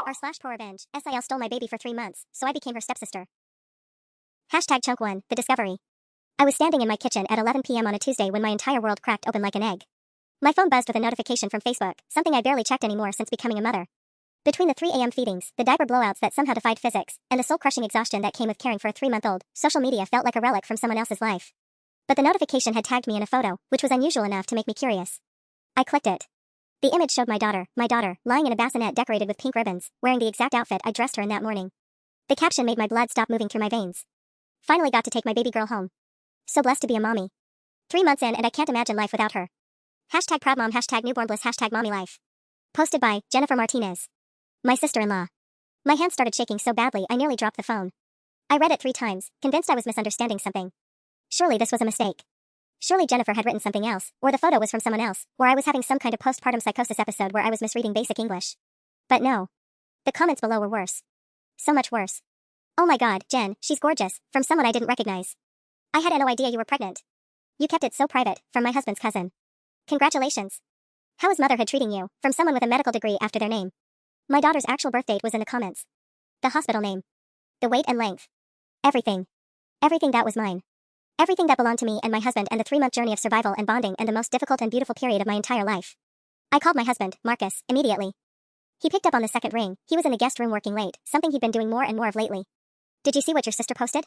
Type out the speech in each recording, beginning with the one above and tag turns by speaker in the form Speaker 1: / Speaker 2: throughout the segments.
Speaker 1: r/ProRevenge. SIL stole my baby for 3 months, so I became her stepsister. #Chunk1, The Discovery. I was standing in my kitchen at 11 p.m. on a Tuesday when my entire world cracked open like an egg. My phone buzzed with a notification from Facebook, something I barely checked anymore since becoming a mother. Between the 3 a.m. feedings, the diaper blowouts that somehow defied physics, and the soul-crushing exhaustion that came with caring for a 3-month-old, social media felt like a relic from someone else's life. But the notification had tagged me in a photo, which was unusual enough to make me curious. I clicked it. The image showed my daughter, lying in a bassinet decorated with pink ribbons, wearing the exact outfit I dressed her in that morning. The caption made my blood stop moving through my veins. Finally got to take my baby girl home. So blessed to be a mommy. 3 months in and I can't imagine life without her. #proudmom, #newbornbliss, #mommylife. Posted by Jennifer Martinez. My sister-in-law. My hand started shaking so badly I nearly dropped the phone. I read it 3 times, convinced I was misunderstanding something. Surely this was a mistake. Surely Jennifer had written something else, or the photo was from someone else, or I was having some kind of postpartum psychosis episode where I was misreading basic English. But no. The comments below were worse. So much worse. "Oh my god, Jen, she's gorgeous," from someone I didn't recognize. "I had no idea you were pregnant. You kept it so private," from my husband's cousin. "Congratulations. How is motherhood treating you," from someone with a medical degree after their name. My daughter's actual birth date was in the comments. The hospital name. The weight and length. Everything. Everything that was mine. Everything that belonged to me and my husband and the 3-month journey of survival and bonding and the most difficult and beautiful period of my entire life. I called my husband, Marcus, immediately. He picked up on the second ring. He was in the guest room working late, something he'd been doing more and more of lately. "Did you see what your sister posted?"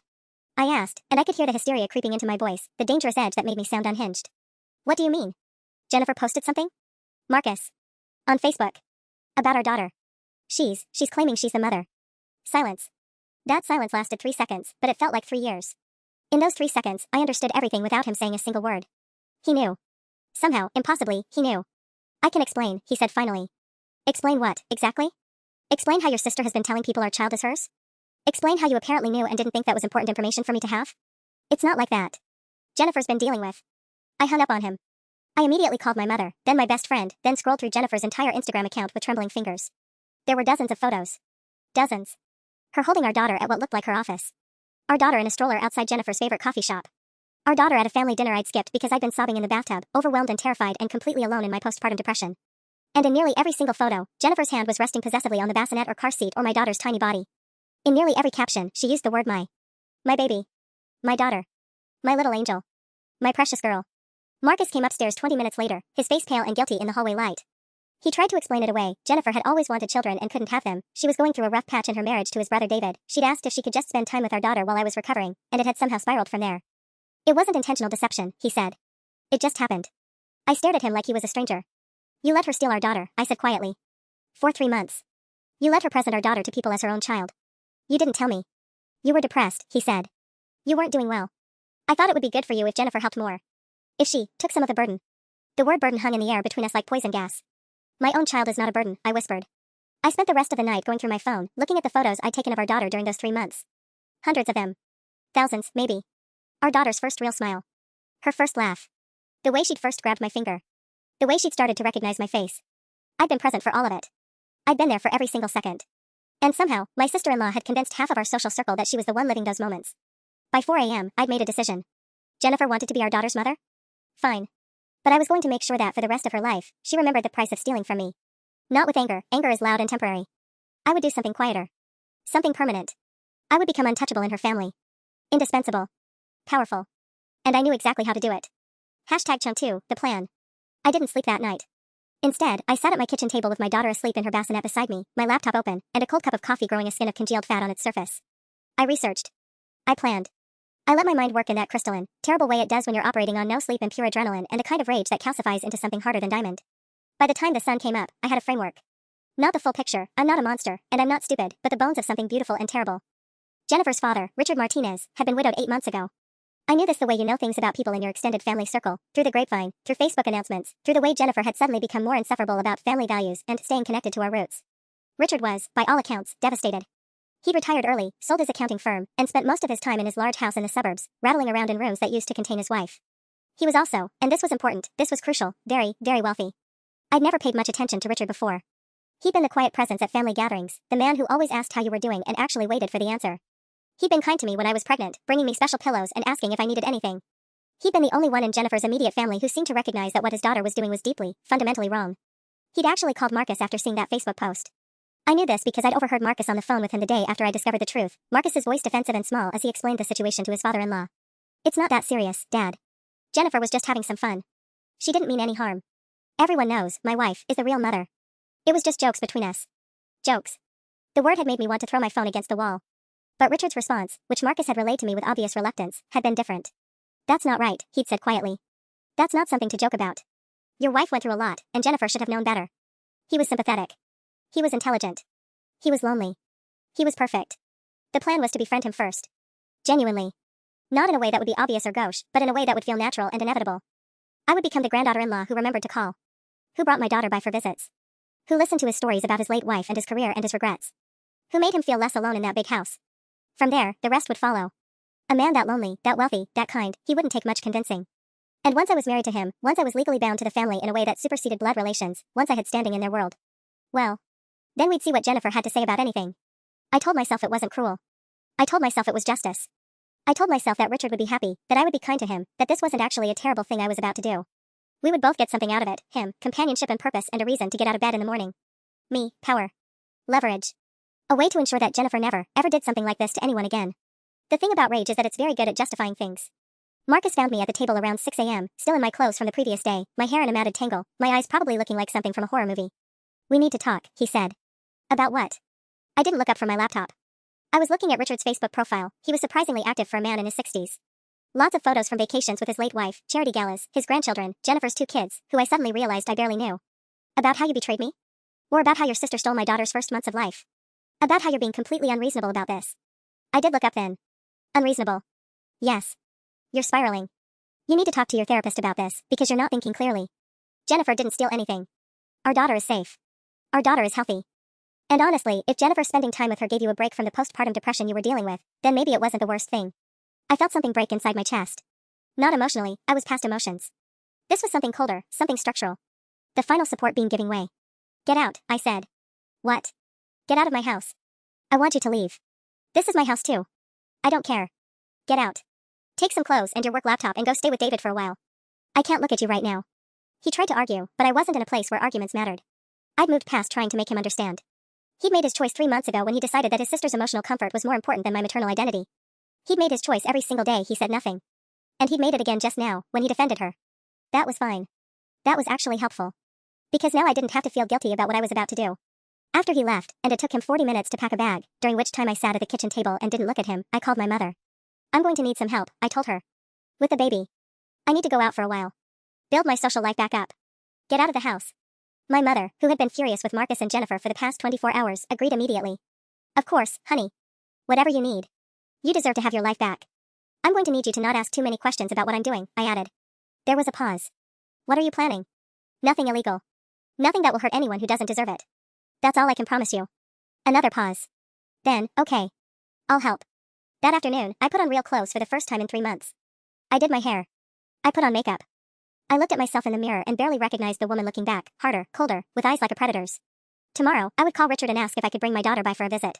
Speaker 1: I asked, and I could hear the hysteria creeping into my voice, the dangerous edge that made me sound unhinged. "What do you mean? Jennifer posted something?" "Marcus. On Facebook. About our daughter. She's claiming she's the mother." Silence. That silence lasted 3 seconds, but it felt like 3 years. In those 3 seconds, I understood everything without him saying a single word. He knew. Somehow, impossibly, he knew. "I can explain," he said finally. "Explain what, exactly?" "Explain how your sister has been telling people our child is hers? Explain how you apparently knew and didn't think that was important information for me to have? It's not like that. Jennifer's been dealing with." I hung up on him. I immediately called my mother, then my best friend, then scrolled through Jennifer's entire Instagram account with trembling fingers. There were dozens of photos. Dozens. Her holding our daughter at what looked like her office. Our daughter in a stroller outside Jennifer's favorite coffee shop. Our daughter at a family dinner I'd skipped because I'd been sobbing in the bathtub, overwhelmed and terrified and completely alone in my postpartum depression. And in nearly every single photo, Jennifer's hand was resting possessively on the bassinet or car seat or my daughter's tiny body. In nearly every caption, she used the word my. My baby. My daughter. My little angel. My precious girl. Marcus came upstairs 20 minutes later, his face pale and guilty in the hallway light. He tried to explain it away. Jennifer had always wanted children and couldn't have them. She was going through a rough patch in her marriage to his brother David. She'd asked if she could just spend time with our daughter while I was recovering, and it had somehow spiraled from there. "It wasn't intentional deception," he said. "It just happened." I stared at him like he was a stranger. "You let her steal our daughter," I said quietly. "For 3 months. You let her present our daughter to people as her own child. You didn't tell me. You were depressed," he said. "You weren't doing well. I thought it would be good for you if Jennifer helped more. If she took some of the burden." The word burden hung in the air between us like poison gas. "My own child is not a burden," I whispered. I spent the rest of the night going through my phone, looking at the photos I'd taken of our daughter during those 3 months. Hundreds of them. Thousands, maybe. Our daughter's first real smile. Her first laugh. The way she'd first grabbed my finger. The way she'd started to recognize my face. I'd been present for all of it. I'd been there for every single second. And somehow, my sister-in-law had convinced half of our social circle that she was the one living those moments. By 4 a.m., I'd made a decision. Jennifer wanted to be our daughter's mother? Fine. But I was going to make sure that for the rest of her life, she remembered the price of stealing from me. Not with anger. Anger is loud and temporary. I would do something quieter. Something permanent. I would become untouchable in her family. Indispensable. Powerful. And I knew exactly how to do it. #Chunk2, The Plan. I didn't sleep that night. Instead, I sat at my kitchen table with my daughter asleep in her bassinet beside me, my laptop open, and a cold cup of coffee growing a skin of congealed fat on its surface. I researched. I planned. I let my mind work in that crystalline, terrible way it does when you're operating on no sleep and pure adrenaline and a kind of rage that calcifies into something harder than diamond. By the time the sun came up, I had a framework. Not the full picture. I'm not a monster, and I'm not stupid, but the bones of something beautiful and terrible. Jennifer's father, Richard Martinez, had been widowed 8 months ago. I knew this the way you know things about people in your extended family circle, through the grapevine, through Facebook announcements, through the way Jennifer had suddenly become more insufferable about family values and staying connected to our roots. Richard was, by all accounts, devastated. He'd retired early, sold his accounting firm, and spent most of his time in his large house in the suburbs, rattling around in rooms that used to contain his wife. He was also, and this was important, this was crucial, very, very wealthy. I'd never paid much attention to Richard before. He'd been the quiet presence at family gatherings, the man who always asked how you were doing and actually waited for the answer. He'd been kind to me when I was pregnant, bringing me special pillows and asking if I needed anything. He'd been the only one in Jennifer's immediate family who seemed to recognize that what his daughter was doing was deeply, fundamentally wrong. He'd actually called Marcus after seeing that Facebook post. I knew this because I'd overheard Marcus on the phone with him the day after I discovered the truth, Marcus's voice defensive and small as he explained the situation to his father-in-law. It's not that serious, Dad. Jennifer was just having some fun. She didn't mean any harm. Everyone knows, my wife, is the real mother. It was just jokes between us. Jokes. The word had made me want to throw my phone against the wall. But Richard's response, which Marcus had relayed to me with obvious reluctance, had been different. That's not right, he'd said quietly. That's not something to joke about. Your wife went through a lot, and Jennifer should have known better. He was sympathetic. He was intelligent. He was lonely. He was perfect. The plan was to befriend him first. Genuinely. Not in a way that would be obvious or gauche, but in a way that would feel natural and inevitable. I would become the granddaughter-in-law who remembered to call. Who brought my daughter by for visits. Who listened to his stories about his late wife and his career and his regrets. Who made him feel less alone in that big house. From there, the rest would follow. A man that lonely, that wealthy, that kind, he wouldn't take much convincing. And once I was married to him, once I was legally bound to the family in a way that superseded blood relations, once I had standing in their world. Well, then we'd see what Jennifer had to say about anything. I told myself it wasn't cruel. I told myself it was justice. I told myself that Richard would be happy, that I would be kind to him, that this wasn't actually a terrible thing I was about to do. We would both get something out of it, him, companionship and purpose and a reason to get out of bed in the morning. Me, power. Leverage. A way to ensure that Jennifer never, ever did something like this to anyone again. The thing about rage is that it's very good at justifying things. Marcus found me at the table around 6 a.m., still in my clothes from the previous day, my hair in a matted tangle, my eyes probably looking like something from a horror movie. We need to talk, he said. About what? I didn't look up from my laptop. I was looking at Richard's Facebook profile. He was surprisingly active for a man in his 60s. Lots of photos from vacations with his late wife, charity galas, his grandchildren, Jennifer's 2 kids, who I suddenly realized I barely knew. About how you betrayed me? Or about how your sister stole my daughter's first months of life? About how you're being completely unreasonable about this? I did look up then. Unreasonable. Yes. You're spiraling. You need to talk to your therapist about this, because you're not thinking clearly. Jennifer didn't steal anything. Our daughter is safe. Our daughter is healthy. And honestly, if Jennifer spending time with her gave you a break from the postpartum depression you were dealing with, then maybe it wasn't the worst thing. I felt something break inside my chest. Not emotionally, I was past emotions. This was something colder, something structural. The final support beam giving way. Get out, I said. What? Get out of my house. I want you to leave. This is my house too. I don't care. Get out. Take some clothes and your work laptop and go stay with David for a while. I can't look at you right now. He tried to argue, but I wasn't in a place where arguments mattered. I'd moved past trying to make him understand. He'd made his choice 3 months ago when he decided that his sister's emotional comfort was more important than my maternal identity. He'd made his choice every single day he said nothing. And he'd made it again just now, when he defended her. That was fine. That was actually helpful. Because now I didn't have to feel guilty about what I was about to do. After he left, and it took him 40 minutes to pack a bag, during which time I sat at the kitchen table and didn't look at him, I called my mother. I'm going to need some help, I told her. With the baby. I need to go out for a while. Build my social life back up. Get out of the house. My mother, who had been furious with Marcus and Jennifer for the past 24 hours, agreed immediately. Of course, honey. Whatever you need. You deserve to have your life back. I'm going to need you to not ask too many questions about what I'm doing, I added. There was a pause. What are you planning? Nothing illegal. Nothing that will hurt anyone who doesn't deserve it. That's all I can promise you. Another pause. Then, okay. I'll help. That afternoon, I put on real clothes for the first time in 3 months. I did my hair. I put on makeup. I looked at myself in the mirror and barely recognized the woman looking back, harder, colder, with eyes like a predator's. Tomorrow, I would call Richard and ask if I could bring my daughter by for a visit.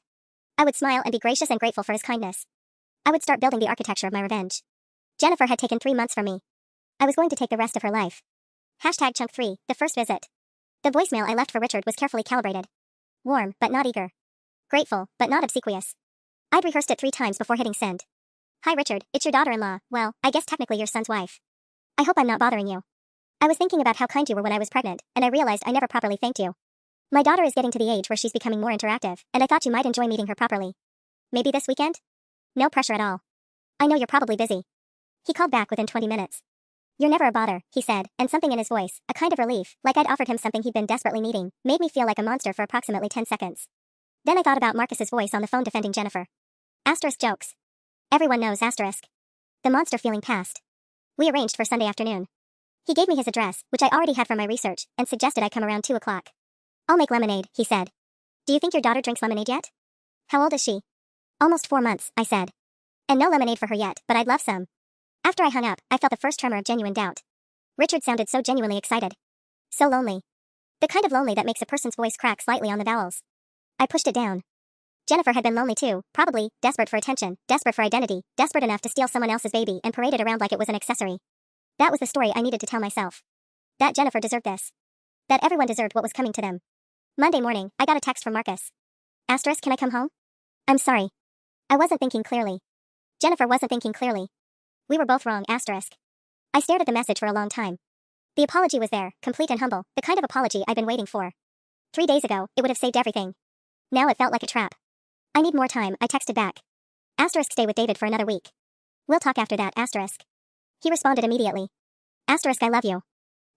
Speaker 1: I would smile and be gracious and grateful for his kindness. I would start building the architecture of my revenge. Jennifer had taken 3 months from me. I was going to take the rest of her life. Hashtag chunk 3, the first visit. The voicemail I left for Richard was carefully calibrated. Warm, but not eager. Grateful, but not obsequious. I'd rehearsed it 3 times before hitting send. Hi Richard, it's your daughter-in-law, well, I guess technically your son's wife. I hope I'm not bothering you. I was thinking about how kind you were when I was pregnant, and I realized I never properly thanked you. My daughter is getting to the age where she's becoming more interactive, and I thought you might enjoy meeting her properly. Maybe this weekend? No pressure at all. I know you're probably busy. He called back within 20 minutes. You're never a bother, he said, and something in his voice, a kind of relief, like I'd offered him something he'd been desperately needing, made me feel like a monster for approximately 10 seconds. Then I thought about Marcus's voice on the phone defending Jennifer. Asterisk jokes. Everyone knows asterisk. The monster feeling passed. We arranged for Sunday afternoon. He gave me his address, which I already had from my research, and suggested I come around 2 o'clock. I'll make lemonade, he said. Do you think your daughter drinks lemonade yet? How old is she? Almost 4 months, I said. And no lemonade for her yet, but I'd love some. After I hung up, I felt the first tremor of genuine doubt. Richard sounded so genuinely excited. So lonely. The kind of lonely that makes a person's voice crack slightly on the vowels. I pushed it down. Jennifer had been lonely too, probably, desperate for attention, desperate for identity, desperate enough to steal someone else's baby and parade it around like it was an accessory. That was the story I needed to tell myself. That Jennifer deserved this. That everyone deserved what was coming to them. Monday morning, I got a text from Marcus. Asterisk, can I come home? I'm sorry. I wasn't thinking clearly. Jennifer wasn't thinking clearly. We were both wrong, asterisk. I stared at the message for a long time. The apology was there, complete and humble, the kind of apology I'd been waiting for. 3 days ago, it would have saved everything. Now it felt like a trap. I need more time, I texted back. Asterisk, stay with David for another week. We'll talk after that, asterisk. He responded immediately. Asterisk, I love you.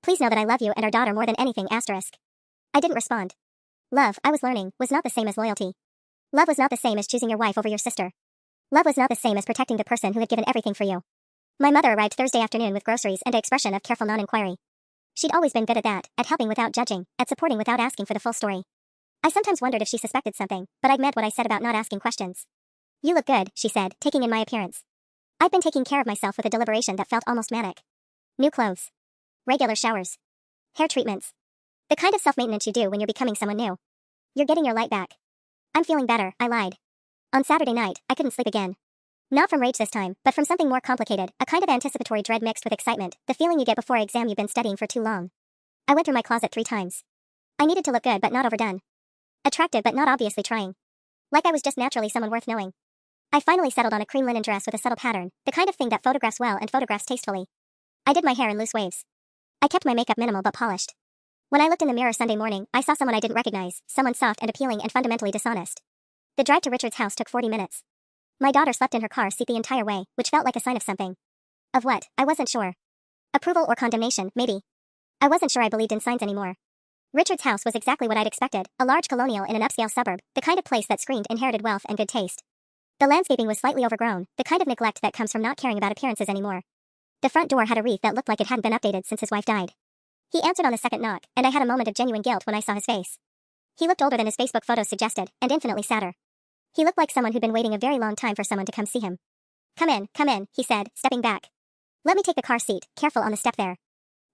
Speaker 1: Please know that I love you and our daughter more than anything, asterisk. I didn't respond. Love, I was learning, was not the same as loyalty. Love was not the same as choosing your wife over your sister. Love was not the same as protecting the person who had given everything for you. My mother arrived Thursday afternoon with groceries and an expression of careful non-inquiry. She'd always been good at that, at helping without judging, at supporting without asking for the full story. I sometimes wondered if she suspected something, but I'd meant what I said about not asking questions. You look good, she said, taking in my appearance. I'd been taking care of myself with a deliberation that felt almost manic. New clothes. Regular showers. Hair treatments. The kind of self-maintenance you do when you're becoming someone new. You're getting your light back. I'm feeling better, I lied. On Saturday night, I couldn't sleep again. Not from rage this time, but from something more complicated, a kind of anticipatory dread mixed with excitement, the feeling you get before an exam you've been studying for too long. I went through my closet 3 times. I needed to look good but not overdone. Attractive but not obviously trying. Like I was just naturally someone worth knowing. I finally settled on a cream linen dress with a subtle pattern, the kind of thing that photographs well and photographs tastefully. I did my hair in loose waves. I kept my makeup minimal but polished. When I looked in the mirror Sunday morning, I saw someone I didn't recognize, someone soft and appealing and fundamentally dishonest. The drive to Richard's house took 40 minutes. My daughter slept in her car seat the entire way, which felt like a sign of something. Of what, I wasn't sure. Approval or condemnation, maybe. I wasn't sure I believed in signs anymore. Richard's house was exactly what I'd expected, a large colonial in an upscale suburb, the kind of place that screamed inherited wealth and good taste. The landscaping was slightly overgrown, the kind of neglect that comes from not caring about appearances anymore. The front door had a wreath that looked like it hadn't been updated since his wife died. He answered on the second knock, and I had a moment of genuine guilt when I saw his face. He looked older than his Facebook photos suggested, and infinitely sadder. He looked like someone who'd been waiting a very long time for someone to come see him. Come in, he said, stepping back. Let me take the car seat, careful on the step there.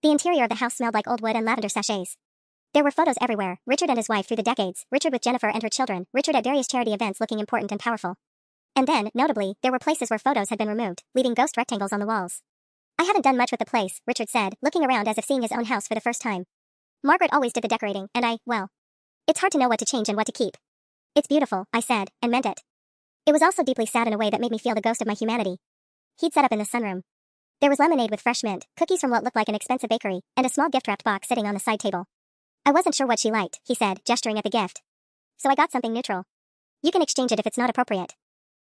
Speaker 1: The interior of the house smelled like old wood and lavender sachets. There were photos everywhere, Richard and his wife through the decades, Richard with Jennifer and her children, Richard at various charity events looking important and powerful. And then, notably, there were places where photos had been removed, leaving ghost rectangles on the walls. I haven't done much with the place, Richard said, looking around as if seeing his own house for the first time. Margaret always did the decorating, and well. It's hard to know what to change and what to keep. It's beautiful, I said, and meant it. It was also deeply sad in a way that made me feel the ghost of my humanity. He'd set up in the sunroom. There was lemonade with fresh mint, cookies from what looked like an expensive bakery, and a small gift-wrapped box sitting on the side table. I wasn't sure what she liked, he said, gesturing at the gift. So I got something neutral. You can exchange it if it's not appropriate.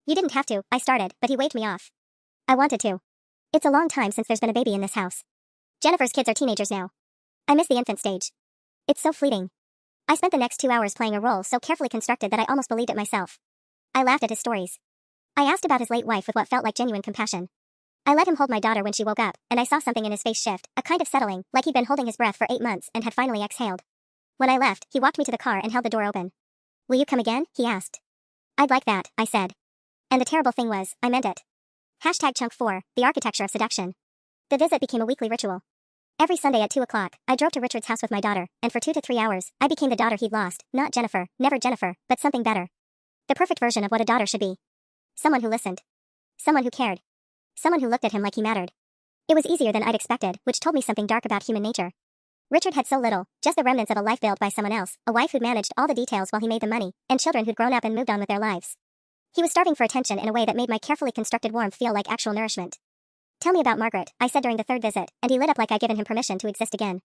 Speaker 1: You didn't have to, I started, but he waved me off. I wanted to. It's a long time since there's been a baby in this house. Jennifer's kids are teenagers now. I miss the infant stage. It's so fleeting. I spent the next 2 hours playing a role so carefully constructed that I almost believed it myself. I laughed at his stories. I asked about his late wife with what felt like genuine compassion. I let him hold my daughter when she woke up, and I saw something in his face shift, a kind of settling, like he'd been holding his breath for 8 months and had finally exhaled. When I left, he walked me to the car and held the door open. Will you come again? He asked. I'd like that, I said. And the terrible thing was, I meant it. Chunk 4, the architecture of seduction. The visit became a weekly ritual. Every Sunday at 2 o'clock, I drove to Richard's house with my daughter, and for 2 to 3 hours, I became the daughter he'd lost, not Jennifer, never Jennifer, but something better. The perfect version of what a daughter should be. Someone who listened. Someone who cared. Someone who looked at him like he mattered. It was easier than I'd expected, which told me something dark about human nature. Richard had so little, just the remnants of a life built by someone else, a wife who'd managed all the details while he made the money, and children who'd grown up and moved on with their lives. He was starving for attention in a way that made my carefully constructed warmth feel like actual nourishment. Tell me about Margaret, I said during the 3rd visit, and he lit up like I'd given him permission to exist again.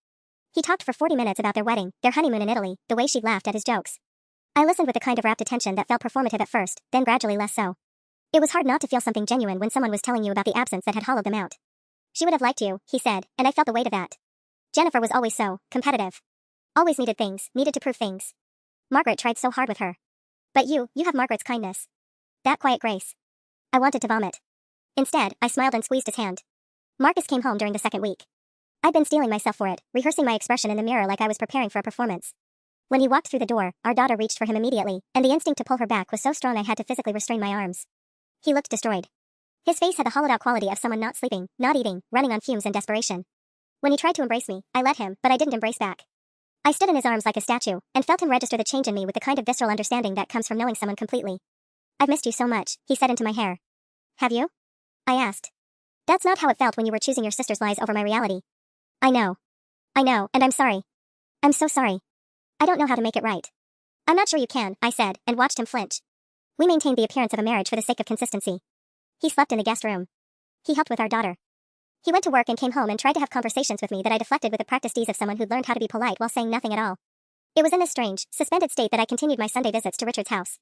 Speaker 1: He talked for 40 minutes about their wedding, their honeymoon in Italy, the way she'd laughed at his jokes. I listened with a kind of rapt attention that felt performative at first, then gradually less so. It was hard not to feel something genuine when someone was telling you about the absence that had hollowed them out. She would have liked you, he said, and I felt the weight of that. Jennifer was always so competitive. Always needed things, needed to prove things. Margaret tried so hard with her. But you have Margaret's kindness. That quiet grace. I wanted to vomit. Instead, I smiled and squeezed his hand. Marcus came home during the 2nd week. I'd been steeling myself for it, rehearsing my expression in the mirror like I was preparing for a performance. When he walked through the door, our daughter reached for him immediately, and the instinct to pull her back was so strong I had to physically restrain my arms. He looked destroyed. His face had the hollowed-out quality of someone not sleeping, not eating, running on fumes and desperation. When he tried to embrace me, I let him, but I didn't embrace back. I stood in his arms like a statue, and felt him register the change in me with the kind of visceral understanding that comes from knowing someone completely. I've missed you so much, he said into my hair. Have you? I asked. That's not how it felt when you were choosing your sister's lies over my reality. I know, and I'm sorry. I'm so sorry. I don't know how to make it right. I'm not sure you can, I said, and watched him flinch. We maintained the appearance of a marriage for the sake of consistency. He slept in the guest room. He helped with our daughter. He went to work and came home and tried to have conversations with me that I deflected with the practiced ease of someone who'd learned how to be polite while saying nothing at all. It was in this strange, suspended state that I continued my Sunday visits to Richard's house.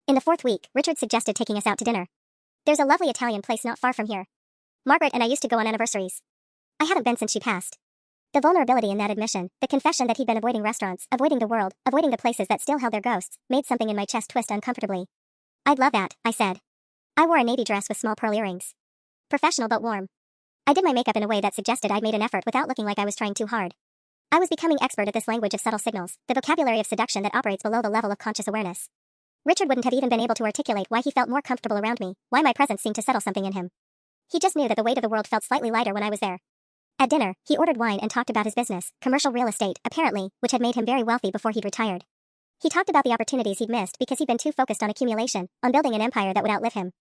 Speaker 1: In the 4th week, Richard suggested taking us out to dinner. There's a lovely Italian place not far from here. Margaret and I used to go on anniversaries. I hadn't been since she passed. The vulnerability in that admission, the confession that he'd been avoiding restaurants, avoiding the world, avoiding the places that still held their ghosts, made something in my chest twist uncomfortably. I'd love that, I said. I wore a navy dress with small pearl earrings. Professional but warm. I did my makeup in a way that suggested I'd made an effort without looking like I was trying too hard. I was becoming expert at this language of subtle signals, the vocabulary of seduction that operates below the level of conscious awareness. Richard wouldn't have even been able to articulate why he felt more comfortable around me, why my presence seemed to settle something in him. He just knew that the weight of the world felt slightly lighter when I was there. At dinner, he ordered wine and talked about his business, commercial real estate, apparently, which had made him very wealthy before he'd retired. He talked about the opportunities he'd missed because he'd been too focused on accumulation, on building an empire that would outlive him.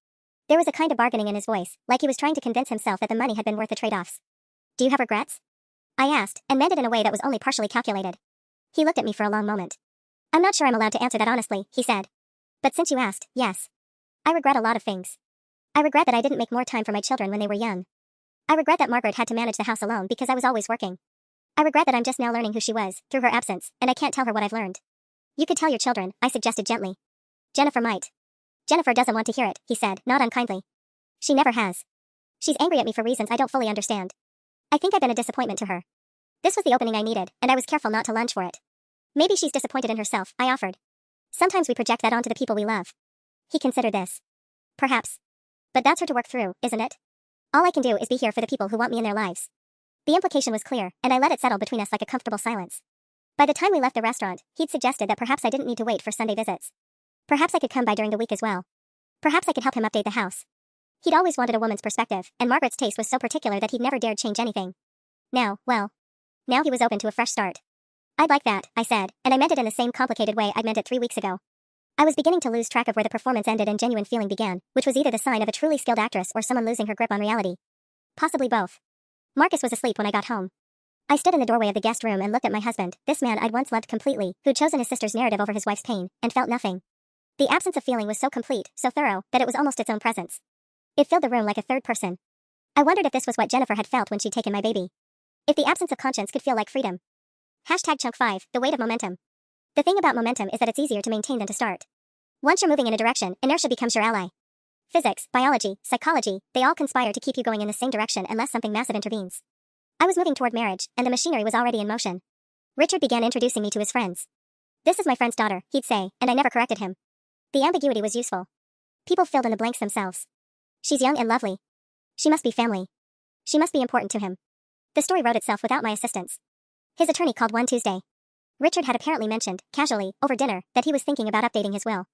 Speaker 1: There was a kind of bargaining in his voice, like he was trying to convince himself that the money had been worth the trade-offs. Do you have regrets? I asked, and meant it in a way that was only partially calculated. He looked at me for a long moment. I'm not sure I'm allowed to answer that honestly, he said. But since you asked, yes. I regret a lot of things. I regret that I didn't make more time for my children when they were young. I regret that Margaret had to manage the house alone because I was always working. I regret that I'm just now learning who she was, through her absence, and I can't tell her what I've learned. You could tell your children, I suggested gently. Jennifer might. Jennifer doesn't want to hear it, he said, not unkindly. She never has. She's angry at me for reasons I don't fully understand. I think I've been a disappointment to her. This was the opening I needed, and I was careful not to lunge for it. Maybe she's disappointed in herself, I offered. Sometimes we project that onto the people we love. He considered this. Perhaps. But that's her to work through, isn't it? All I can do is be here for the people who want me in their lives. The implication was clear, and I let it settle between us like a comfortable silence. By the time we left the restaurant, he'd suggested that perhaps I didn't need to wait for Sunday visits. Perhaps I could come by during the week as well. Perhaps I could help him update the house. He'd always wanted a woman's perspective, and Margaret's taste was so particular that he'd never dared change anything. Now he was open to a fresh start. I'd like that, I said, and I meant it in the same complicated way I'd meant it 3 weeks ago. I was beginning to lose track of where the performance ended and genuine feeling began, which was either the sign of a truly skilled actress or someone losing her grip on reality. Possibly both. Marcus was asleep when I got home. I stood in the doorway of the guest room and looked at my husband, this man I'd once loved completely, who'd chosen his sister's narrative over his wife's pain, and felt nothing. The absence of feeling was so complete, so thorough, that it was almost its own presence. It filled the room like a third person. I wondered if this was what Jennifer had felt when she'd taken my baby. If the absence of conscience could feel like freedom. #Chunk 5, the weight of momentum. The thing about momentum is that it's easier to maintain than to start. Once you're moving in a direction, inertia becomes your ally. Physics, biology, psychology, they all conspire to keep you going in the same direction unless something massive intervenes. I was moving toward marriage, and the machinery was already in motion. Richard began introducing me to his friends. This is my friend's daughter, he'd say, and I never corrected him. The ambiguity was useful. People filled in the blanks themselves. She's young and lovely. She must be family. She must be important to him. The story wrote itself without my assistance. His attorney called one Tuesday. Richard had apparently mentioned, casually, over dinner, that he was thinking about updating his will.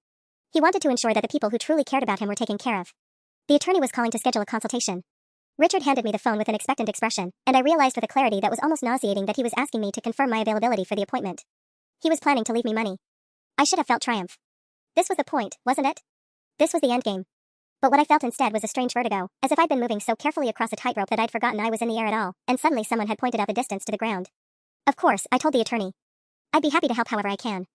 Speaker 1: He wanted to ensure that the people who truly cared about him were taken care of. The attorney was calling to schedule a consultation. Richard handed me the phone with an expectant expression, and I realized with a clarity that was almost nauseating that he was asking me to confirm my availability for the appointment. He was planning to leave me money. I should have felt triumph. This was the point, wasn't it? This was the endgame. But what I felt instead was a strange vertigo, as if I'd been moving so carefully across a tightrope that I'd forgotten I was in the air at all, and suddenly someone had pointed out the distance to the ground. Of course, I told the attorney. I'd be happy to help however I can.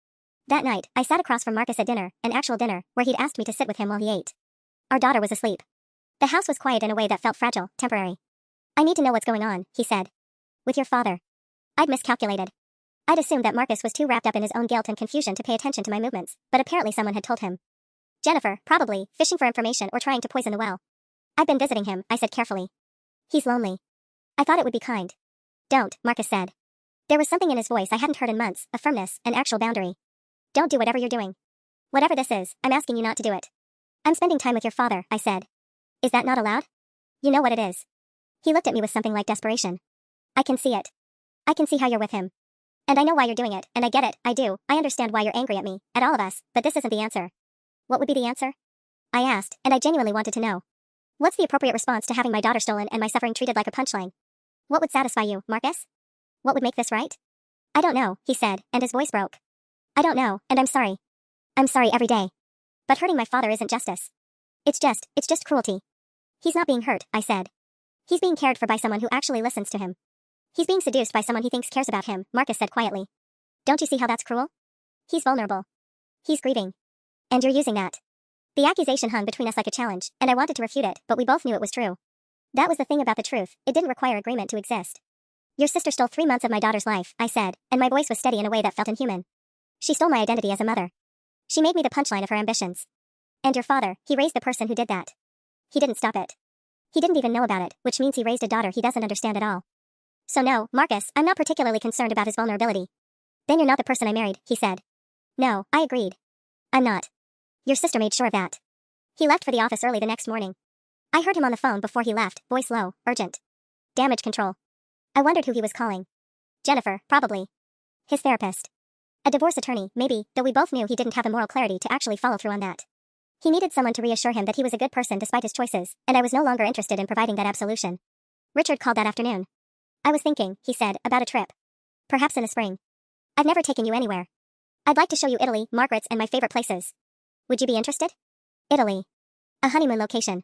Speaker 1: That night, I sat across from Marcus at dinner, an actual dinner, where he'd asked me to sit with him while he ate. Our daughter was asleep. The house was quiet in a way that felt fragile, temporary. I need to know what's going on, he said. With your father. I'd miscalculated. I'd assumed that Marcus was too wrapped up in his own guilt and confusion to pay attention to my movements, but apparently someone had told him. Jennifer, probably, fishing for information or trying to poison the well. I've been visiting him, I said carefully. He's lonely. I thought it would be kind. Don't, Marcus said. There was something in his voice I hadn't heard in months, a firmness, an actual boundary. Don't do whatever you're doing. Whatever this is, I'm asking you not to do it. I'm spending time with your father, I said. Is that not allowed? You know what it is. He looked at me with something like desperation. I can see it. I can see how you're with him. And I know why you're doing it, and I get it, I do. I understand why you're angry at me, at all of us, but this isn't the answer. What would be the answer? I asked, and I genuinely wanted to know. What's the appropriate response to having my daughter stolen and my suffering treated like a punchline? What would satisfy you, Marcus? What would make this right? I don't know, he said, and his voice broke. I don't know, and I'm sorry. I'm sorry every day. But hurting my father isn't justice. It's just cruelty. He's not being hurt, I said. He's being cared for by someone who actually listens to him. He's being seduced by someone he thinks cares about him, Marcus said quietly. Don't you see how that's cruel? He's vulnerable. He's grieving. And you're using that. The accusation hung between us like a challenge, and I wanted to refute it, but we both knew it was true. That was the thing about the truth, it didn't require agreement to exist. Your sister stole 3 months of my daughter's life, I said, and my voice was steady in a way that felt inhuman. She stole my identity as a mother. She made me the punchline of her ambitions. And your father, he raised the person who did that. He didn't stop it. He didn't even know about it, which means he raised a daughter he doesn't understand at all. So no, Marcus, I'm not particularly concerned about his vulnerability. Then you're not the person I married, he said. No, I agreed. I'm not. Your sister made sure of that. He left for the office early the next morning. I heard him on the phone before he left, voice low, urgent. Damage control. I wondered who he was calling. Jennifer, probably. His therapist. A divorce attorney, maybe, though we both knew he didn't have the moral clarity to actually follow through on that. He needed someone to reassure him that he was a good person despite his choices, and I was no longer interested in providing that absolution. Richard called that afternoon. I was thinking, he said, about a trip. Perhaps in the spring. I've never taken you anywhere. I'd like to show you Italy, Margaret's, and my favorite places. Would you be interested? Italy. A honeymoon location.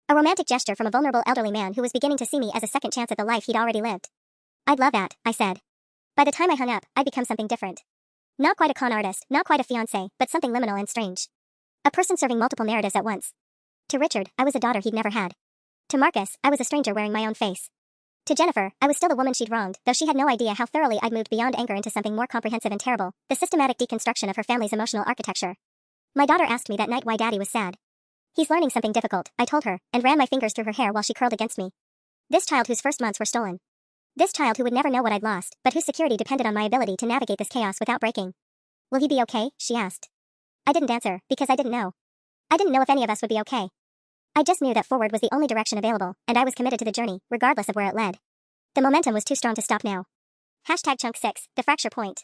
Speaker 1: A romantic gesture from a vulnerable elderly man who was beginning to see me as a second chance at the life he'd already lived. I'd love that, I said. By the time I hung up, I'd become something different. Not quite a con artist, not quite a fiancé, but something liminal and strange. A person serving multiple narratives at once. To Richard, I was a daughter he'd never had. To Marcus, I was a stranger wearing my own face. To Jennifer, I was still the woman she'd wronged, though she had no idea how thoroughly I'd moved beyond anger into something more comprehensive and terrible, the systematic deconstruction of her family's emotional architecture. My daughter asked me that night why Daddy was sad. He's learning something difficult, I told her, and ran my fingers through her hair while she curled against me. This child whose first months were stolen. This child who would never know what I'd lost, but whose security depended on my ability to navigate this chaos without breaking. Will he be okay? She asked. I didn't answer, because I didn't know. I didn't know if any of us would be okay. I just knew that forward was the only direction available, and I was committed to the journey, regardless of where it led. The momentum was too strong to stop now. #chunk 6, the fracture point.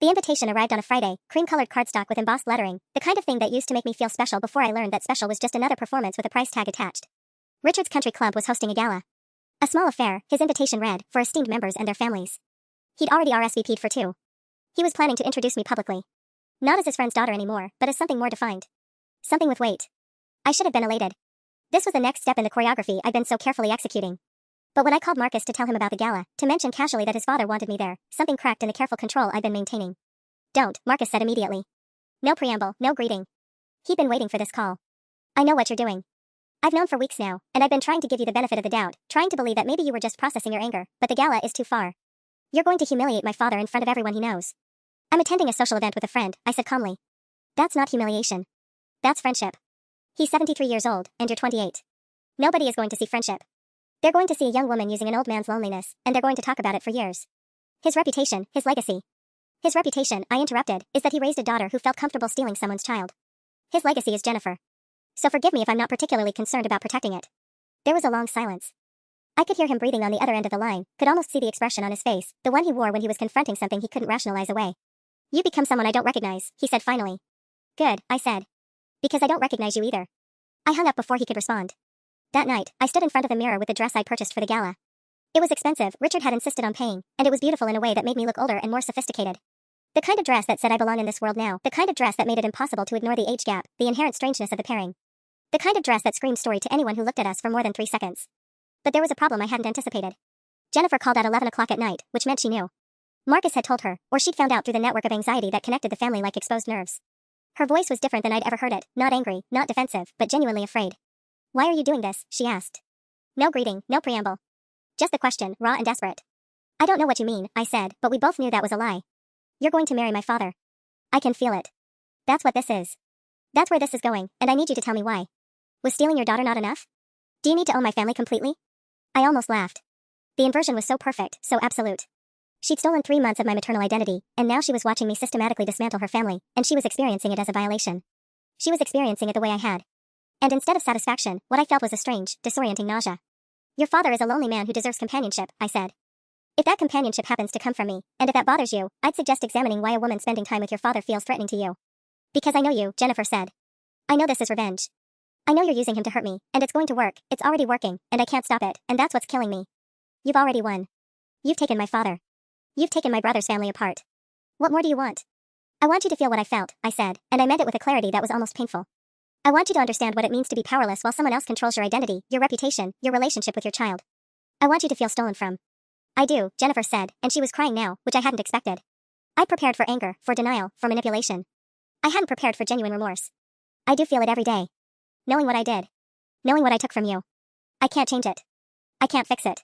Speaker 1: The invitation arrived on a Friday, cream-colored cardstock with embossed lettering, the kind of thing that used to make me feel special before I learned that special was just another performance with a price tag attached. Richard's Country Club was hosting a gala. A small affair, his invitation read, for esteemed members and their families. He'd already RSVP'd for 2. He was planning to introduce me publicly. Not as his friend's daughter anymore, but as something more defined. Something with weight. I should have been elated. This was the next step in the choreography I'd been so carefully executing. But when I called Marcus to tell him about the gala, to mention casually that his father wanted me there, something cracked in the careful control I'd been maintaining. Don't, Marcus said immediately. No preamble, no greeting. He'd been waiting for this call. I know what you're doing. I've known for weeks now, and I've been trying to give you the benefit of the doubt, trying to believe that maybe you were just processing your anger, but the gala is too far. You're going to humiliate my father in front of everyone he knows. I'm attending a social event with a friend, I said calmly. That's not humiliation. That's friendship. He's 73 years old, and you're 28. Nobody is going to see friendship. They're going to see a young woman using an old man's loneliness, and they're going to talk about it for years. His reputation, his legacy. His reputation, I interrupted, is that he raised a daughter who felt comfortable stealing someone's child. His legacy is Jennifer. So forgive me if I'm not particularly concerned about protecting it. There was a long silence. I could hear him breathing on the other end of the line, could almost see the expression on his face, the one he wore when he was confronting something he couldn't rationalize away. You become someone I don't recognize, he said finally. Good, I said. Because I don't recognize you either. I hung up before he could respond. That night, I stood in front of the mirror with the dress I'd purchased for the gala. It was expensive, Richard had insisted on paying, and it was beautiful in a way that made me look older and more sophisticated. The kind of dress that said I belong in this world now, the kind of dress that made it impossible to ignore the age gap, the inherent strangeness of the pairing. The kind of dress that screamed story to anyone who looked at us for more than 3 seconds. But there was a problem I hadn't anticipated. Jennifer called at 11 o'clock at night, which meant she knew. Marcus had told her, or she'd found out through the network of anxiety that connected the family like exposed nerves. Her voice was different than I'd ever heard it, not angry, not defensive, but genuinely afraid. Why are you doing this? She asked. No greeting, no preamble. Just the question, raw and desperate. I don't know what you mean, I said, but we both knew that was a lie. You're going to marry my father. I can feel it. That's what this is. That's where this is going, and I need you to tell me why. Was stealing your daughter not enough? Do you need to own my family completely? I almost laughed. The inversion was so perfect, so absolute. She'd stolen 3 months of my maternal identity, and now she was watching me systematically dismantle her family, and she was experiencing it as a violation. She was experiencing it the way I had. And instead of satisfaction, what I felt was a strange, disorienting nausea. Your father is a lonely man who deserves companionship, I said. If that companionship happens to come from me, and if that bothers you, I'd suggest examining why a woman spending time with your father feels threatening to you. Because I know you, Jennifer said. I know this is revenge. I know you're using him to hurt me, and it's going to work, it's already working, and I can't stop it, and that's what's killing me. You've already won. You've taken my father. You've taken my brother's family apart. What more do you want? I want you to feel what I felt, I said, and I meant it with a clarity that was almost painful. I want you to understand what it means to be powerless while someone else controls your identity, your reputation, your relationship with your child. I want you to feel stolen from. I do, Jennifer said, and she was crying now, which I hadn't expected. I prepared for anger, for denial, for manipulation. I hadn't prepared for genuine remorse. I do feel it every day. Knowing what I did. Knowing what I took from you. I can't change it. I can't fix it.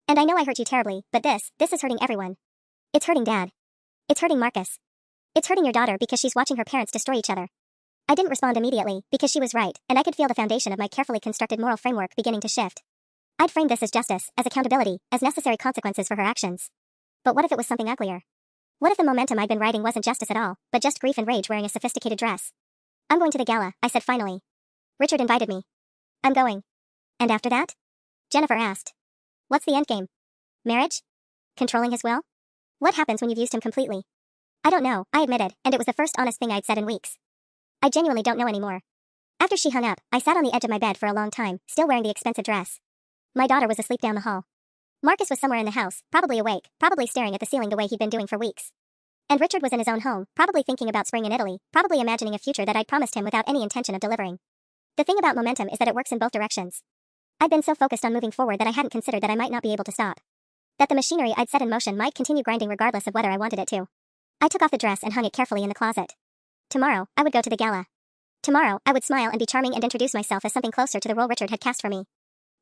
Speaker 1: And I know I hurt you terribly, but this is hurting everyone. It's hurting Dad. It's hurting Marcus. It's hurting your daughter because she's watching her parents destroy each other. I didn't respond immediately because she was right, and I could feel the foundation of my carefully constructed moral framework beginning to shift. I'd framed this as justice, as accountability, as necessary consequences for her actions. But what if it was something uglier? What if the momentum I'd been riding wasn't justice at all, but just grief and rage wearing a sophisticated dress? I'm going to the gala, I said finally. Richard invited me. I'm going. And after that? Jennifer asked. What's the endgame? Marriage? Controlling his will? What happens when you've used him completely? I don't know, I admitted, and it was the first honest thing I'd said in weeks. I genuinely don't know anymore. After she hung up, I sat on the edge of my bed for a long time, still wearing the expensive dress. My daughter was asleep down the hall. Marcus was somewhere in the house, probably awake, probably staring at the ceiling the way he'd been doing for weeks. And Richard was in his own home, probably thinking about spring in Italy, probably imagining a future that I'd promised him without any intention of delivering. The thing about momentum is that it works in both directions. I'd been so focused on moving forward that I hadn't considered that I might not be able to stop. That the machinery I'd set in motion might continue grinding regardless of whether I wanted it to. I took off the dress and hung it carefully in the closet. Tomorrow, I would go to the gala. Tomorrow, I would smile and be charming and introduce myself as something closer to the role Richard had cast for me.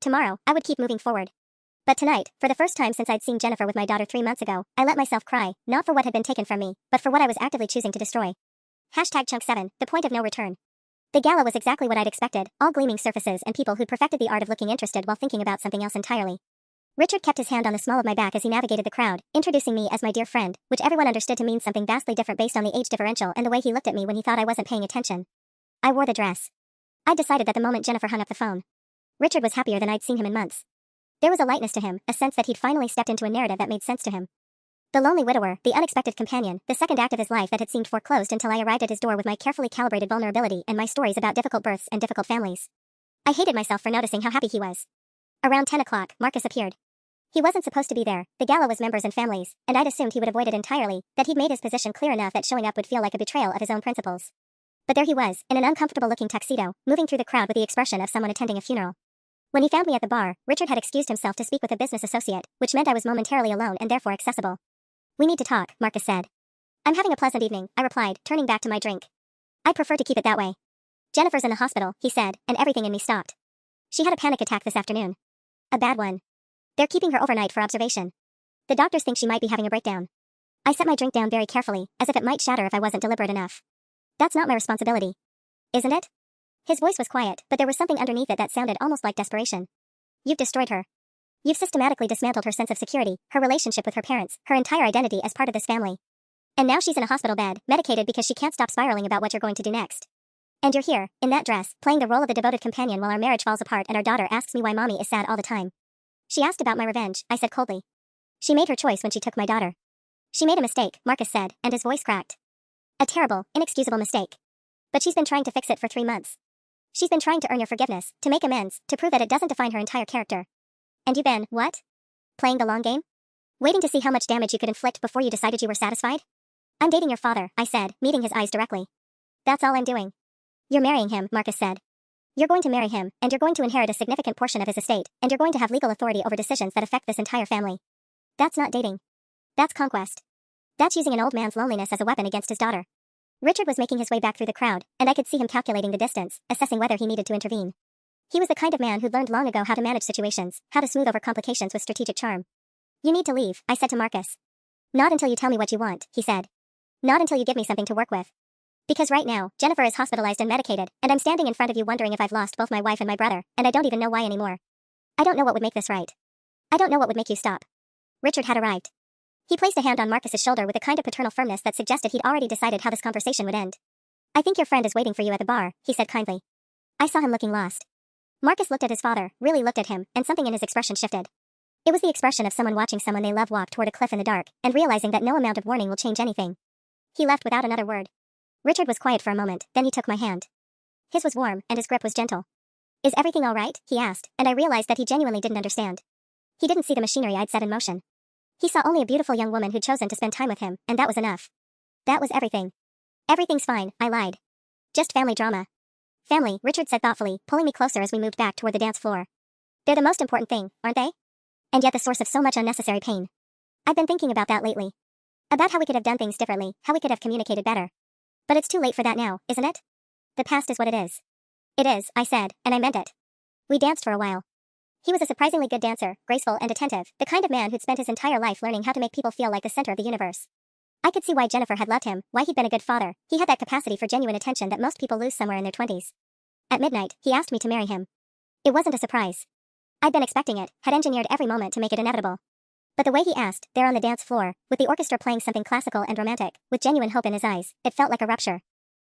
Speaker 1: Tomorrow, I would keep moving forward. But tonight, for the first time since I'd seen Jennifer with my daughter 3 months ago, I let myself cry, not for what had been taken from me, but for what I was actively choosing to destroy. #Chunk7, the point of no return. The gala was exactly what I'd expected, all gleaming surfaces and people who'd perfected the art of looking interested while thinking about something else entirely. Richard kept his hand on the small of my back as he navigated the crowd, introducing me as my dear friend, which everyone understood to mean something vastly different based on the age differential and the way he looked at me when he thought I wasn't paying attention. I wore the dress. I decided that the moment Jennifer hung up the phone. Richard was happier than I'd seen him in months. There was a lightness to him, a sense that he'd finally stepped into a narrative that made sense to him. The lonely widower, the unexpected companion, the second act of his life that had seemed foreclosed until I arrived at his door with my carefully calibrated vulnerability and my stories about difficult births and difficult families. I hated myself for noticing how happy he was. Around 10 o'clock, Marcus appeared. He wasn't supposed to be there, the gala was members and families, and I'd assumed he would avoid it entirely, that he'd made his position clear enough that showing up would feel like a betrayal of his own principles. But there he was, in an uncomfortable-looking tuxedo, moving through the crowd with the expression of someone attending a funeral. When he found me at the bar, Richard had excused himself to speak with a business associate, which meant I was momentarily alone and therefore accessible. We need to talk, Marcus said. I'm having a pleasant evening, I replied, turning back to my drink. I'd prefer to keep it that way. Jennifer's in the hospital, he said, and everything in me stopped. She had a panic attack this afternoon. A bad one. They're keeping her overnight for observation. The doctors think she might be having a breakdown. I set my drink down very carefully, as if it might shatter if I wasn't deliberate enough. That's not my responsibility. Isn't it? His voice was quiet, but there was something underneath it that sounded almost like desperation. You've destroyed her. You've systematically dismantled her sense of security, her relationship with her parents, her entire identity as part of this family. And now she's in a hospital bed, medicated because she can't stop spiraling about what you're going to do next. And you're here, in that dress, playing the role of the devoted companion while our marriage falls apart and our daughter asks me why mommy is sad all the time. She asked about my revenge, I said coldly. She made her choice when she took my daughter. She made a mistake, Marcus said, and his voice cracked. A terrible, inexcusable mistake. But she's been trying to fix it for 3 months. She's been trying to earn your forgiveness, to make amends, to prove that it doesn't define her entire character. And you've been, what? Playing the long game? Waiting to see how much damage you could inflict before you decided you were satisfied? I'm dating your father, I said, meeting his eyes directly. That's all I'm doing. You're marrying him, Marcus said. You're going to marry him, and you're going to inherit a significant portion of his estate, and you're going to have legal authority over decisions that affect this entire family. That's not dating. That's conquest. That's using an old man's loneliness as a weapon against his daughter. Richard was making his way back through the crowd, and I could see him calculating the distance, assessing whether he needed to intervene. He was the kind of man who'd learned long ago how to manage situations, how to smooth over complications with strategic charm. You need to leave, I said to Marcus. Not until you tell me what you want, he said. Not until you give me something to work with. Because right now, Jennifer is hospitalized and medicated, and I'm standing in front of you wondering if I've lost both my wife and my brother, and I don't even know why anymore. I don't know what would make this right. I don't know what would make you stop. Richard had arrived. He placed a hand on Marcus's shoulder with a kind of paternal firmness that suggested he'd already decided how this conversation would end. I think your friend is waiting for you at the bar, he said kindly. I saw him looking lost. Marcus looked at his father, really looked at him, and something in his expression shifted. It was the expression of someone watching someone they love walk toward a cliff in the dark, and realizing that no amount of warning will change anything. He left without another word. Richard was quiet for a moment, then he took my hand. His was warm, and his grip was gentle. Is everything all right? He asked, and I realized that he genuinely didn't understand. He didn't see the machinery I'd set in motion. He saw only a beautiful young woman who'd chosen to spend time with him, and that was enough. That was everything. Everything's fine, I lied. Just family drama. Family, Richard said thoughtfully, pulling me closer as we moved back toward the dance floor. They're the most important thing, aren't they? And yet the source of so much unnecessary pain. I've been thinking about that lately. About how we could have done things differently, how we could have communicated better. But it's too late for that now, isn't it? The past is what it is. It is, I said, and I meant it. We danced for a while. He was a surprisingly good dancer, graceful and attentive, the kind of man who'd spent his entire life learning how to make people feel like the center of the universe. I could see why Jennifer had loved him, why he'd been a good father. He had that capacity for genuine attention that most people lose somewhere in their 20s. At midnight, he asked me to marry him. It wasn't a surprise. I'd been expecting it, had engineered every moment to make it inevitable. But the way he asked, there on the dance floor, with the orchestra playing something classical and romantic, with genuine hope in his eyes, it felt like a rupture.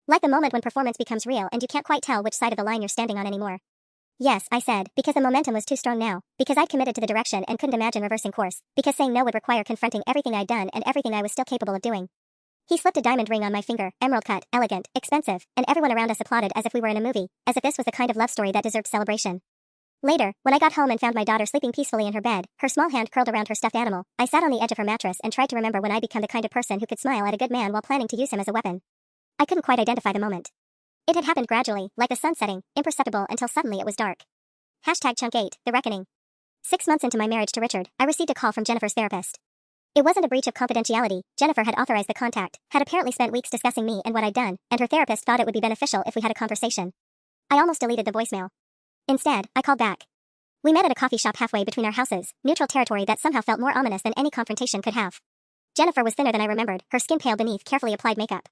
Speaker 1: Like the moment when performance becomes real and you can't quite tell which side of the line you're standing on anymore. Yes, I said, because the momentum was too strong now, because I'd committed to the direction and couldn't imagine reversing course, because saying no would require confronting everything I'd done and everything I was still capable of doing. He slipped a diamond ring on my finger, emerald cut, elegant, expensive, and everyone around us applauded as if we were in a movie, as if this was the kind of love story that deserved celebration. Later, when I got home and found my daughter sleeping peacefully in her bed, her small hand curled around her stuffed animal, I sat on the edge of her mattress and tried to remember when I'd become the kind of person who could smile at a good man while planning to use him as a weapon. I couldn't quite identify the moment. It had happened gradually, like the sun setting, imperceptible until suddenly it was dark. #Chunk 8, The Reckoning. 6 months into my marriage to Richard, I received a call from Jennifer's therapist. It wasn't a breach of confidentiality. Jennifer had authorized the contact, had apparently spent weeks discussing me and what I'd done, and her therapist thought it would be beneficial if we had a conversation. I almost deleted the voicemail. Instead, I called back. We met at a coffee shop halfway between our houses, neutral territory that somehow felt more ominous than any confrontation could have. Jennifer was thinner than I remembered, her skin pale beneath carefully applied makeup.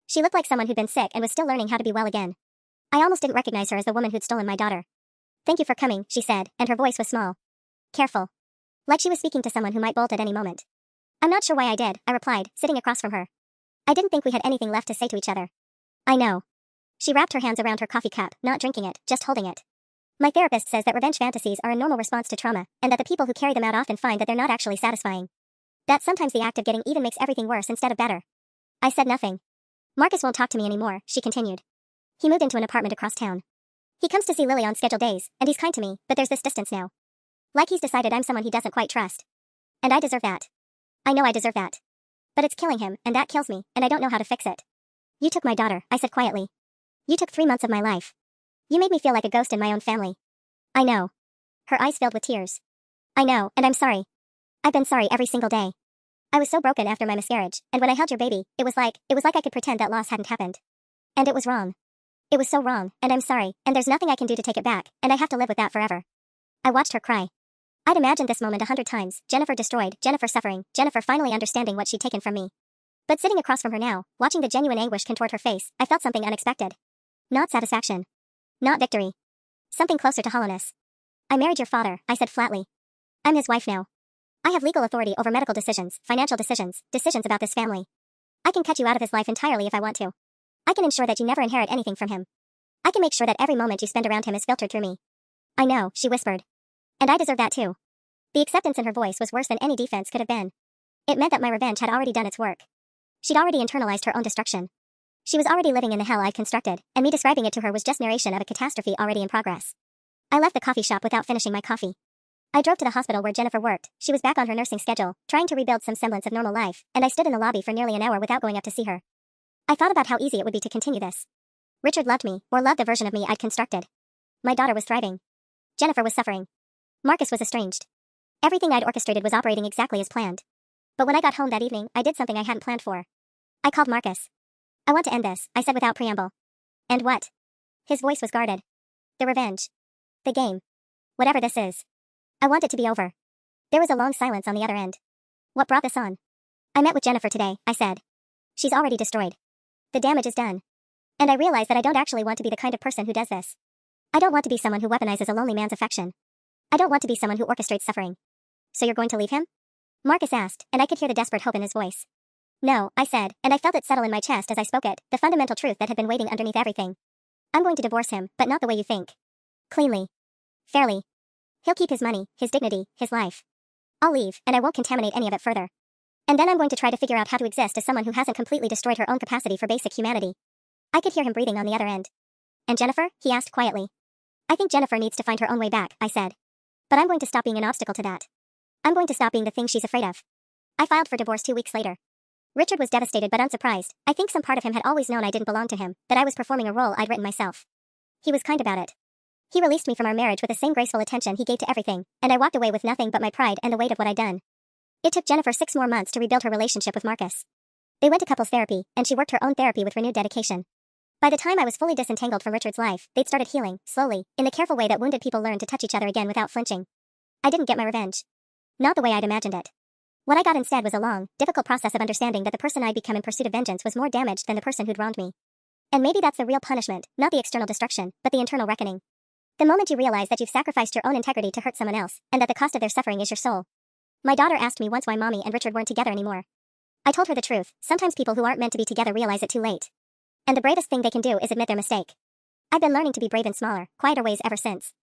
Speaker 1: She looked like someone who'd been sick and was still learning how to be well again. I almost didn't recognize her as the woman who'd stolen my daughter. "Thank you for coming," she said, and her voice was small. Careful. Like she was speaking to someone who might bolt at any moment. "I'm not sure why I did," I replied, sitting across from her. I didn't think we had anything left to say to each other. "I know." She wrapped her hands around her coffee cup, not drinking it, just holding it. "My therapist says that revenge fantasies are a normal response to trauma, and that the people who carry them out often find that they're not actually satisfying. That sometimes the act of getting even makes everything worse instead of better." I said nothing. "Marcus won't talk to me anymore," she continued. "He moved into an apartment across town. He comes to see Lily on scheduled days, and he's kind to me, but there's this distance now. Like he's decided I'm someone he doesn't quite trust. And I deserve that. I know I deserve that. But it's killing him, and that kills me, and I don't know how to fix it. You took my daughter," I said quietly. "You took 3 months of my life. You made me feel like a ghost in my own family." "I know." Her eyes filled with tears. "I know, and I'm sorry. I've been sorry every single day. I was so broken after my miscarriage, and when I held your baby, it was like I could pretend that loss hadn't happened. And it was wrong. It was so wrong, and I'm sorry, and there's nothing I can do to take it back, and I have to live with that forever." I watched her cry. I'd imagined this moment 100 times, Jennifer destroyed, Jennifer suffering, Jennifer finally understanding what she'd taken from me. But sitting across from her now, watching the genuine anguish contort her face, I felt something unexpected. Not satisfaction. Not victory. Something closer to hollowness. "I married your father," I said flatly. "I'm his wife now. I have legal authority over medical decisions, financial decisions, decisions about this family. I can cut you out of his life entirely if I want to. I can ensure that you never inherit anything from him. I can make sure that every moment you spend around him is filtered through me." "I know," she whispered. "And I deserve that too." The acceptance in her voice was worse than any defense could have been. It meant that my revenge had already done its work. She'd already internalized her own destruction. She was already living in the hell I'd constructed, and me describing it to her was just narration of a catastrophe already in progress. I left the coffee shop without finishing my coffee. I drove to the hospital where Jennifer worked. She was back on her nursing schedule, trying to rebuild some semblance of normal life, and I stood in the lobby for nearly an hour without going up to see her. I thought about how easy it would be to continue this. Richard loved me, or loved the version of me I'd constructed. My daughter was thriving. Jennifer was suffering. Marcus was estranged. Everything I'd orchestrated was operating exactly as planned. But when I got home that evening, I did something I hadn't planned for. I called Marcus. "I want to end this," I said without preamble. "And what?" His voice was guarded. "The revenge. The game. Whatever this is. I want it to be over." There was a long silence on the other end. "What brought this on?" "I met with Jennifer today," I said. "She's already destroyed. The damage is done. And I realize that I don't actually want to be the kind of person who does this. I don't want to be someone who weaponizes a lonely man's affection. I don't want to be someone who orchestrates suffering." "So you're going to leave him?" Marcus asked, and I could hear the desperate hope in his voice. "No," I said, and I felt it settle in my chest as I spoke it, the fundamental truth that had been waiting underneath everything. "I'm going to divorce him, but not the way you think. Cleanly. Fairly. He'll keep his money, his dignity, his life. I'll leave, and I won't contaminate any of it further. And then I'm going to try to figure out how to exist as someone who hasn't completely destroyed her own capacity for basic humanity." I could hear him breathing on the other end. "And Jennifer?" he asked quietly. "I think Jennifer needs to find her own way back," I said. "But I'm going to stop being an obstacle to that. I'm going to stop being the thing she's afraid of." I filed for divorce 2 weeks later. Richard was devastated but unsurprised. I think some part of him had always known I didn't belong to him, that I was performing a role I'd written myself. He was kind about it. He released me from our marriage with the same graceful attention he gave to everything, and I walked away with nothing but my pride and the weight of what I'd done. It took Jennifer 6 more months to rebuild her relationship with Marcus. They went to couples therapy, and she worked her own therapy with renewed dedication. By the time I was fully disentangled from Richard's life, they'd started healing, slowly, in the careful way that wounded people learn to touch each other again without flinching. I didn't get my revenge. Not the way I'd imagined it. What I got instead was a long, difficult process of understanding that the person I'd become in pursuit of vengeance was more damaged than the person who'd wronged me. And maybe that's the real punishment, not the external destruction, but the internal reckoning. The moment you realize that you've sacrificed your own integrity to hurt someone else, and that the cost of their suffering is your soul. My daughter asked me once why Mommy and Richard weren't together anymore. I told her the truth. Sometimes people who aren't meant to be together realize it too late. And the bravest thing they can do is admit their mistake. I've been learning to be brave in smaller, quieter ways ever since.